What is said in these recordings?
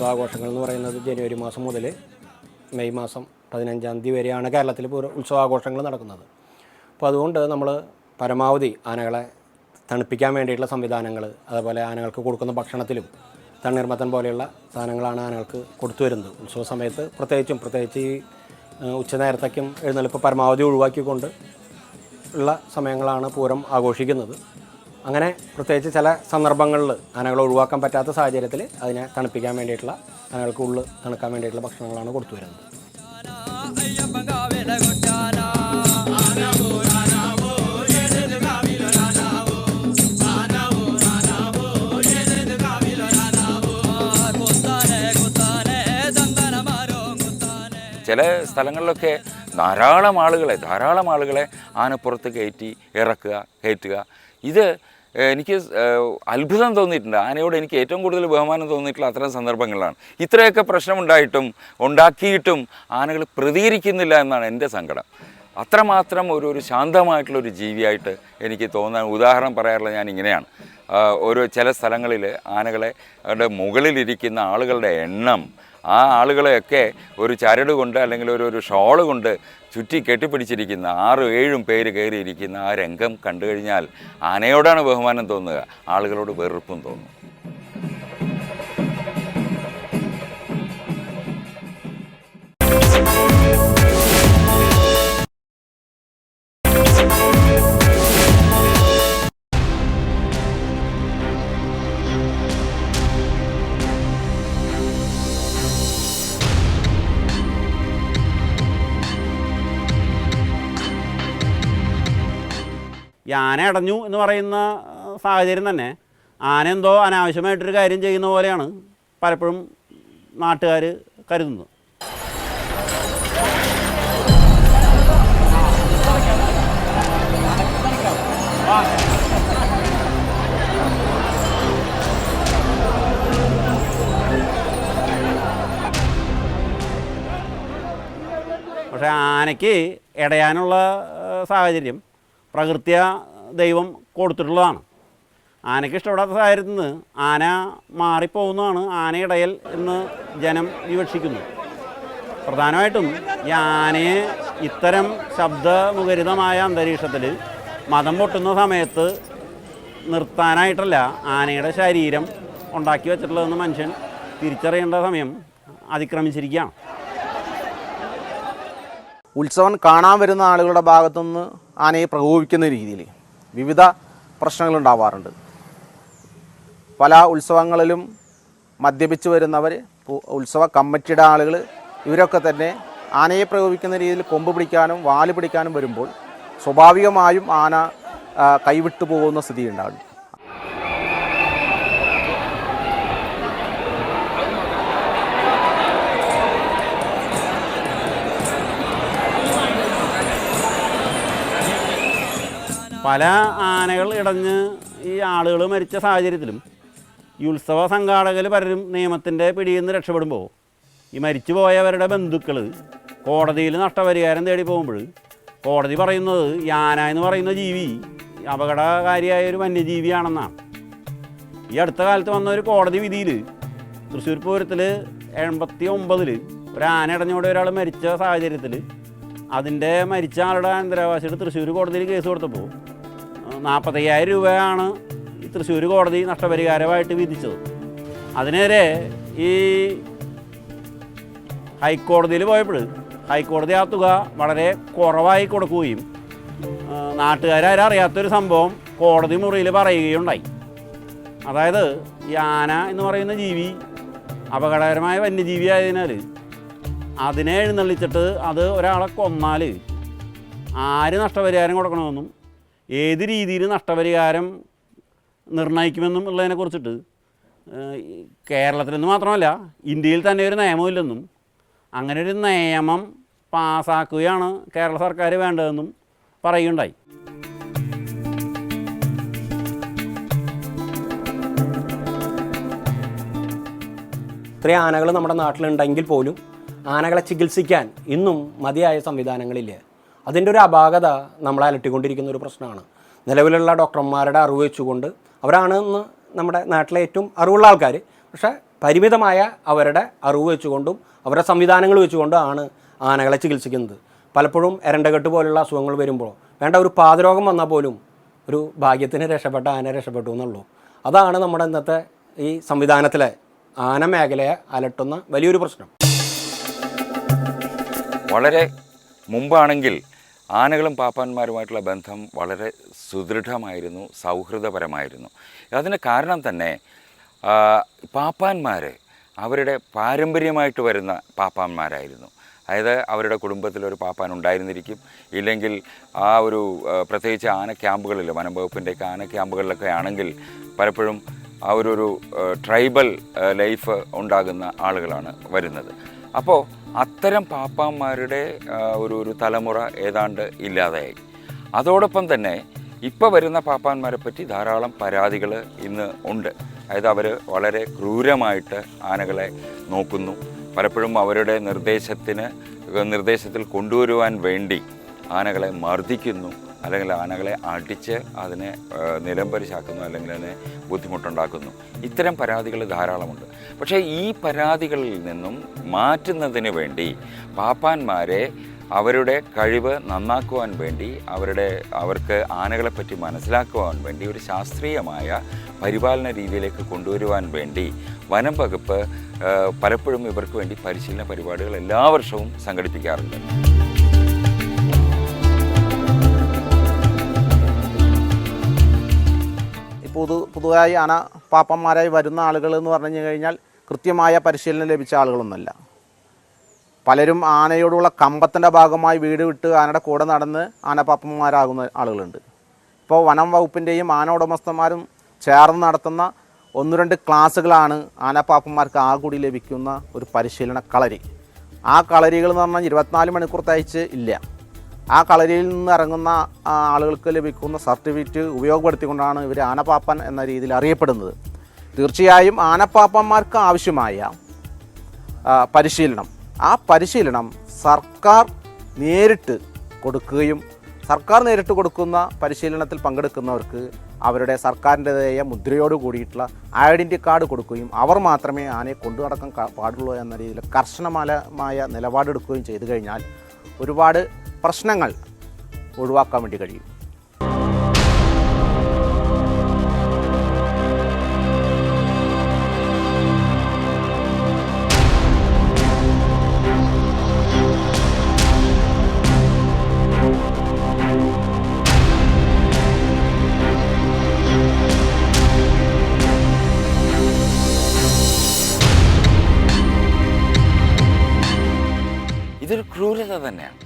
ഉത്സവാഘോഷങ്ങൾ എന്ന് പറയുന്നത് ജനുവരി മാസം മുതൽ മെയ് മാസം 15-ാം തീയതി വരെയാണ് കേരളത്തിൽ ഉത്സവാഘോഷങ്ങൾ നടക്കുന്നത്. അപ്പോൾ അതുകൊണ്ട് നമ്മൾ പരമാവധി ആനകളെ തണുപ്പിക്കാൻ വേണ്ടിയിട്ടുള്ള സംവിധാനങ്ങൾ, അതുപോലെ ആനകൾക്ക് കൊടുക്കുന്ന ഭക്ഷണത്തിലും തണ്ണീർമത്തൻ പോലെയുള്ള സാധനങ്ങളാണ് ആനകൾക്ക് കൊടുത്തു വരുന്നത്. ഉത്സവ സമയത്ത് പ്രത്യേകിച്ച് ഈ ഉച്ചനേരത്തേക്കും എഴുന്നള്ളിപ്പ് പരമാവധി ഒഴിവാക്കിക്കൊണ്ട് ഉള്ള സമയങ്ങളാണ് പൂരം ആഘോഷിക്കുന്നത്. അങ്ങനെ പ്രത്യേകിച്ച് ചില സന്ദർഭങ്ങളിൽ ആനകളെ ഒഴിവാക്കാൻ പറ്റാത്ത സാഹചര്യത്തിൽ അതിനെ തണുപ്പിക്കാൻ വേണ്ടിയിട്ടുള്ള, ആനകൾക്ക് ഉള്ളിൽ തണുക്കാൻ വേണ്ടിയിട്ടുള്ള ഭക്ഷണങ്ങളാണ് കൊടുത്തു വരുന്നത്. ചില സ്ഥലങ്ങളിലൊക്കെ ധാരാളം ആളുകളെ ആനപ്പുറത്ത് കയറ്റുക. ഇത് എനിക്ക് അത്ഭുതം തോന്നിയിട്ടുണ്ട്. ആനയോട് എനിക്ക് ഏറ്റവും കൂടുതൽ ബഹുമാനം തോന്നിയിട്ടുള്ള അത്തരം സന്ദർഭങ്ങളിലാണ്. ഇത്രയൊക്കെ ഉണ്ടാക്കിയിട്ടും ആനകൾ പ്രതികരിക്കുന്നില്ല എന്നാണ് എൻ്റെ സങ്കടം. അത്രമാത്രം ഒരു ശാന്തമായിട്ടുള്ളൊരു ജീവിയായിട്ട് എനിക്ക് തോന്നാൻ ഉദാഹരണം പറയാറുള്ളത് ഞാൻ ഇങ്ങനെയാണ്. ചില സ്ഥലങ്ങളിൽ ആനകളെ മുകളിലിരിക്കുന്ന ആളുകളുടെ എണ്ണം, ആ ആളുകളെയൊക്കെ ഒരു ചരട് കൊണ്ട് അല്ലെങ്കിൽ ഒരു ഷോള് കൊണ്ട് ചുറ്റി കെട്ടിപ്പിടിച്ചിരിക്കുന്ന 6-7 പേര് കയറിയിരിക്കുന്ന ആ രംഗം കണ്ടു കഴിഞ്ഞാൽ ആനയോടാണ് ബഹുമാനം തോന്നുക, ആളുകളോട് വെറുപ്പും തോന്നും. ഈ ആന അടഞ്ഞു എന്ന് പറയുന്ന സാഹചര്യം തന്നെ ആന എന്തോ അനാവശ്യമായിട്ടൊരു കാര്യം ചെയ്യുന്ന പോലെയാണ് പലപ്പോഴും നാട്ടുകാർ കരുതുന്നത്. പക്ഷേ ആനയ്ക്ക് ഇടയാനുള്ള സാഹചര്യം പ്രകൃത്യാ ദൈവം കൊടുത്തിട്ടുള്ളതാണ്. ആനയ്ക്ക് ഇഷ്ടപ്പെടാത്ത സാഹചര്യത്തിൽ നിന്ന് ആന മാറിപ്പോകുന്നതാണ് ആനയിടയൽ എന്ന് ജനം വിവക്ഷിക്കുന്നു. പ്രധാനമായിട്ടും ഈ ആനയെ ഇത്തരം ശബ്ദമുഖരിതമായ അന്തരീക്ഷത്തിൽ മദം പൊട്ടുന്ന സമയത്ത് നിർത്താനായിട്ടല്ല ആനയുടെ ശരീരം ഉണ്ടാക്കി വെച്ചിട്ടുള്ളതെന്ന് മനുഷ്യൻ തിരിച്ചറിയേണ്ട സമയം അതിക്രമിച്ചിരിക്കുകയാണ്. ഉത്സവം കാണാൻ വരുന്ന ആളുകളുടെ ഭാഗത്തുനിന്ന് ആനയെ പ്രകോപിക്കുന്ന രീതിയിൽ വിവിധ പ്രശ്നങ്ങളുണ്ടാവാറുണ്ട്. പല ഉത്സവങ്ങളിലും മദ്യപിച്ച് വരുന്നവർ, ഉത്സവ കമ്മിറ്റിയുടെ ആളുകൾ, ഇവരൊക്കെ തന്നെ ആനയെ പ്രകോപിക്കുന്ന രീതിയിൽ കൊമ്പ് പിടിക്കാനും വാല് പിടിക്കാനും വരുമ്പോൾ സ്വാഭാവികമായും ആന കൈവിട്ടു പോകുന്ന സ്ഥിതി ഉണ്ടാകും. പല ആനകൾ ഇടഞ്ഞ് ഈ ആളുകൾ മരിച്ച സാഹചര്യത്തിലും ഈ ഉത്സവ സംഘാടകർ പലരും നിയമത്തിൻ്റെ പിടിയിൽ നിന്ന് രക്ഷപ്പെടുമ്പോൾ ഈ മരിച്ചു പോയവരുടെ ബന്ധുക്കൾ കോടതിയിൽ നഷ്ടപരിഹാരം തേടി പോകുമ്പോൾ കോടതി പറയുന്നത് ഈ ആന എന്ന് പറയുന്ന ജീവി അപകടകാരിയായ ഒരു വന്യജീവിയാണെന്നാണ്. ഈ അടുത്ത കാലത്ത് വന്ന ഒരു കോടതി വിധിയിൽ തൃശ്ശൂർ പൂരത്തിൽ 89 ഒരു ആന ഇടഞ്ഞോടെ ഒരാൾ മരിച്ച സാഹചര്യത്തിൽ അതിൻ്റെ മരിച്ച ആളുടെ അനന്തരാവകാശിയുടെ തൃശ്ശൂർ കോടതിയിൽ കേസ് കൊടുത്തപ്പോൾ 45,000 രൂപയാണ് ഈ തൃശ്ശൂർ കോടതി നഷ്ടപരിഹാരമായിട്ട് വിധിച്ചത്. അതിനെതിരെ ഈ ഹൈക്കോടതിയിൽ പോയപ്പോൾ ഹൈക്കോടതി ആ തുക വളരെ കുറവായി കൊടുക്കുകയും നാട്ടുകാരും അറിയാത്തൊരു സംഭവം കോടതി മുറിയിൽ പറയുകയുണ്ടായി. അതായത് ഈ ആന എന്ന് പറയുന്ന ജീവി അപകടകരമായ വന്യജീവി ആയതിനാൽ അതിനെ എഴുന്നള്ളിച്ചിട്ട് അത് ഒരാളെ കൊന്നാൽ ആര് നഷ്ടപരിഹാരം കൊടുക്കണമെന്നും ഏത് രീതിയിൽ നഷ്ടപരിഹാരം നിർണ്ണയിക്കുമെന്നും ഉള്ളതിനെക്കുറിച്ചിട്ട് കേരളത്തിൽ നിന്ന് മാത്രമല്ല ഇന്ത്യയിൽ തന്നെ ഒരു നിയമമില്ലെന്നും അങ്ങനെ ഒരു നിയമം പാസ്സാക്കുകയാണ് കേരള സർക്കാർ വേണ്ടതെന്നും പറയുകയുണ്ടായി. ഇത്രയും ആനകൾ നമ്മുടെ നാട്ടിലുണ്ടെങ്കിൽ പോലും ആനകളെ ചികിത്സിക്കാൻ ഇന്നും മതിയായ സംവിധാനങ്ങളില്ല. അതിൻ്റെ ഒരു അപാകത നമ്മളെ അലട്ടിക്കൊണ്ടിരിക്കുന്ന ഒരു പ്രശ്നമാണ്. നിലവിലുള്ള ഡോക്ടർമാരുടെ അറിവ് വെച്ചുകൊണ്ട് അവരാണ് ഇന്ന് നമ്മുടെ നാട്ടിലെ ഏറ്റവും അറിവുള്ള ആൾക്കാർ, പക്ഷേ പരിമിതമായ അവരുടെ അറിവ് വെച്ചുകൊണ്ടും അവരുടെ സംവിധാനങ്ങൾ വെച്ചുകൊണ്ടാണ് ആനകളെ ചികിത്സിക്കുന്നത്. പലപ്പോഴും എരണ്ടകെട്ട് പോലുള്ള അസുഖങ്ങൾ വരുമ്പോൾ വേണ്ട ഒരു പാദരോഗം വന്നാൽ പോലും ഒരു ഭാഗ്യത്തിന് രക്ഷപ്പെട്ട ആന രക്ഷപ്പെട്ടു എന്നുള്ളൂ. അതാണ് നമ്മുടെ ഇന്നത്തെ ഈ സംവിധാനത്തിലെ ആന മേഖലയെ അലട്ടുന്ന വലിയൊരു പ്രശ്നം. വളരെ മുമ്പാണെങ്കിൽ ആനകളും പാപ്പാന്മാരുമായിട്ടുള്ള ബന്ധം വളരെ സുദൃഢമായിരുന്നു, സൗഹൃദപരമായിരുന്നു. അതിന് കാരണം തന്നെ പാപ്പാന്മാർ അവരുടെ പാരമ്പര്യമായിട്ട് വരുന്ന പാപ്പാന്മാരായിരുന്നു. അതായത് അവരുടെ കുടുംബത്തിലൊരു പാപ്പാൻ ഉണ്ടായിരുന്നിരിക്കും, ഇല്ലെങ്കിൽ ആ ഒരു പ്രത്യേകിച്ച് ആന ക്യാമ്പുകളിൽ, വനം വകുപ്പിൻ്റെയൊക്കെ ആന ക്യാമ്പുകളിലൊക്കെ ആണെങ്കിൽ പലപ്പോഴും ആ ഒരു ട്രൈബൽ ലൈഫ് ഉണ്ടാകുന്ന ആളുകളാണ് വരുന്നത്. അപ്പോൾ അത്തരം പാപ്പാന്മാരുടെ ഒരു തലമുറ ഏതാണ്ട് ഇല്ലാതായി. അതോടൊപ്പം തന്നെ ഇപ്പോൾ വരുന്ന പാപ്പാന്മാരെ പറ്റി ധാരാളം പരാതികൾ ഇന്ന് ഉണ്ട്. അതായത് അവർ വളരെ ക്രൂരമായിട്ട് ആനകളെ നോക്കുന്നു. പലപ്പോഴും അവരുടെ നിർദ്ദേശത്തിൽ കൊണ്ടുവരുവാൻ വേണ്ടി ആനകളെ മർദ്ദിക്കുന്നു, അല്ലെങ്കിൽ ആനകളെ അടിച്ച് അതിനെ നിലംപരിശാക്കുന്നു, അല്ലെങ്കിൽ അതിനെ ബുദ്ധിമുട്ടുണ്ടാക്കുന്നു. ഇത്തരം പരാതികൾ ധാരാളമുണ്ട്. പക്ഷേ ഈ പരാതികളിൽ നിന്നും മാറ്റുന്നതിന് വേണ്ടി പാപ്പാന്മാരെ അവരുടെ കഴിവ് നന്നാക്കുവാൻ വേണ്ടി, അവർക്ക് ആനകളെപ്പറ്റി മനസ്സിലാക്കുവാൻ വേണ്ടി ഒരു ശാസ്ത്രീയമായ പരിപാലന രീതിയിലേക്ക് കൊണ്ടുവരുവാൻ വേണ്ടി വനം വകുപ്പ് പലപ്പോഴും ഇവർക്ക് വേണ്ടി പരിശീലന പരിപാടികൾ എല്ലാ വർഷവും സംഘടിപ്പിക്കാറുണ്ട്. പുതുതായി ആന പാപ്പന്മാരായി വരുന്ന ആളുകൾ എന്ന് പറഞ്ഞു കഴിഞ്ഞാൽ കൃത്യമായ പരിശീലനം ലഭിച്ച ആളുകളൊന്നുമല്ല. പലരും ആനയോടുള്ള കമ്പത്തിൻ്റെ ഭാഗമായി വീട് വിട്ട് ആനയുടെ കൂടെ നടന്ന് ആനപ്പാപ്പന്മാരാകുന്ന ആളുകളുണ്ട്. ഇപ്പോൾ വനം വകുപ്പിൻ്റെയും ആന ഉടമസ്ഥന്മാരും ചേർന്ന് നടത്തുന്ന 1-2 ക്ലാസ്സുകളാണ് ആനപ്പാപ്പന്മാർക്ക് ആ കൂടി ലഭിക്കുന്ന ഒരു പരിശീലന കളരി. ആ കളരികൾ എന്ന് പറഞ്ഞാൽ 24 മണിക്കൂർ തയ്ച്ച് ഇല്ല. ആ കളരിയിൽ നിന്ന് ഇറങ്ങുന്ന ആളുകൾക്ക് ലഭിക്കുന്ന സർട്ടിഫിക്കറ്റ് ഉപയോഗപ്പെടുത്തിക്കൊണ്ടാണ് ഇവർ ആനപ്പാപ്പൻ എന്ന രീതിയിൽ അറിയപ്പെടുന്നത്. തീർച്ചയായും ആനപ്പാപ്പന്മാർക്ക് ആവശ്യമായ പരിശീലനം, ആ പരിശീലനം സർക്കാർ നേരിട്ട് കൊടുക്കുകയും സർക്കാർ നേരിട്ട് കൊടുക്കുന്ന പരിശീലനത്തിൽ പങ്കെടുക്കുന്നവർക്ക് അവരുടെ സർക്കാരിൻ്റെതായ മുദ്രയോട് കൂടിയിട്ടുള്ള ഐഡൻറ്റി കാർഡ് കൊടുക്കുകയും അവർ മാത്രമേ ആനയെ കൊണ്ടു നടക്കാൻ പാടുള്ളൂ എന്ന രീതിയിൽ കർശനമായ നിലപാടെടുക്കുകയും ചെയ്തു കഴിഞ്ഞാൽ ഒരുപാട് പ്രശ്നങ്ങൾ ഒഴിവാക്കാൻ വേണ്ടി കഴിയും. ഇതൊരു ക്രൂരത തന്നെയാണ്.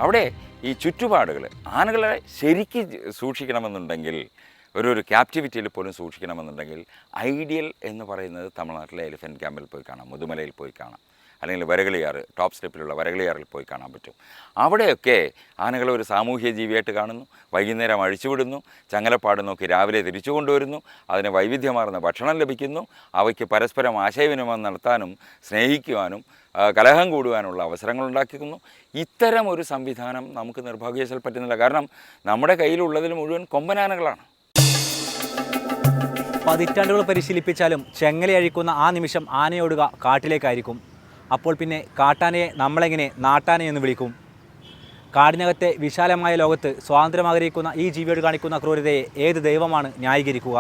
അവിടെ ഈ ചുറ്റുപാടുകൾ ആനകളെ ശരിക്ക് സൂക്ഷിക്കണമെന്നുണ്ടെങ്കിൽ, ഒരു ക്യാപ്റ്റിവിറ്റിയിൽ പോലും സൂക്ഷിക്കണമെന്നുണ്ടെങ്കിൽ ഐഡിയൽ എന്ന് പറയുന്നത് തമിഴ്നാട്ടിലെ എലിഫൻറ്റ് ക്യാമ്പിൽ പോയി കാണാം, മുതുമലയിൽ പോയി കാണാം, അല്ലെങ്കിൽ വരകളിയാറ്, ടോപ്പ് സ്റ്റെപ്പിലുള്ള വരകളിയാറിൽ പോയി കാണാൻ പറ്റും. അവിടെയൊക്കെ ആനകളെ ഒരു സാമൂഹ്യ ജീവിയായിട്ട് കാണുന്നു. വൈകുന്നേരം അഴിച്ചുവിടുന്നു, ചങ്ങലപ്പാട് നോക്കി രാവിലെ തിരിച്ചു കൊണ്ടുവരുന്നു, അതിന് വൈവിധ്യമാർന്ന ഭക്ഷണം ലഭിക്കുന്നു, അവയ്ക്ക് പരസ്പരം ആശയവിനിമയം നടത്താനും സ്നേഹിക്കുവാനും കലഹം കൂടുവാനുള്ള അവസരങ്ങൾ ഉണ്ടാക്കുന്നു. ഇത്തരം ഒരു സംവിധാനം നമുക്ക് നിർഭാഗ്യവശാൽ പറ്റുന്നില്ല. കാരണം നമ്മുടെ കയ്യിലുള്ളതിൽ മുഴുവൻ കൊമ്പനാനകളാണ്. പതിറ്റാണ്ടുകൾ പരിശീലിപ്പിച്ചാലും ചെങ്ങലയഴിക്കുന്ന ആ നിമിഷം ആനയോടുക കാട്ടിലേക്കായിരിക്കും. അപ്പോൾ പിന്നെ കാട്ടാനയെ നമ്മളെങ്ങനെ നാട്ടാനെ എന്ന് വിളിക്കും? കാടിനകത്തെ വിശാലമായ ലോകത്ത് സ്വാതന്ത്ര്യം ആഗ്രഹിക്കുന്ന ഈ ജീവിയോട് കാണിക്കുന്ന ക്രൂരതയെ ഏത് ദൈവമാണ് ന്യായീകരിക്കുക?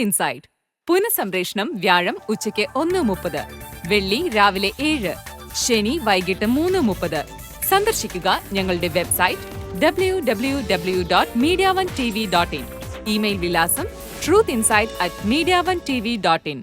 ഇൻസൈഡ് പുനഃസംപ്രേഷണം വ്യാഴം ഉച്ചയ്ക്ക് 1:30, വെള്ളി രാവിലെ 7, ശനി വൈകിട്ട് 3:30. സന്ദർശിക്കുക ഞങ്ങളുടെ വെബ്സൈറ്റ് www.mediaonetv.in. ഇമെയിൽ വിലാസം truthinsight@mediaonetv.in.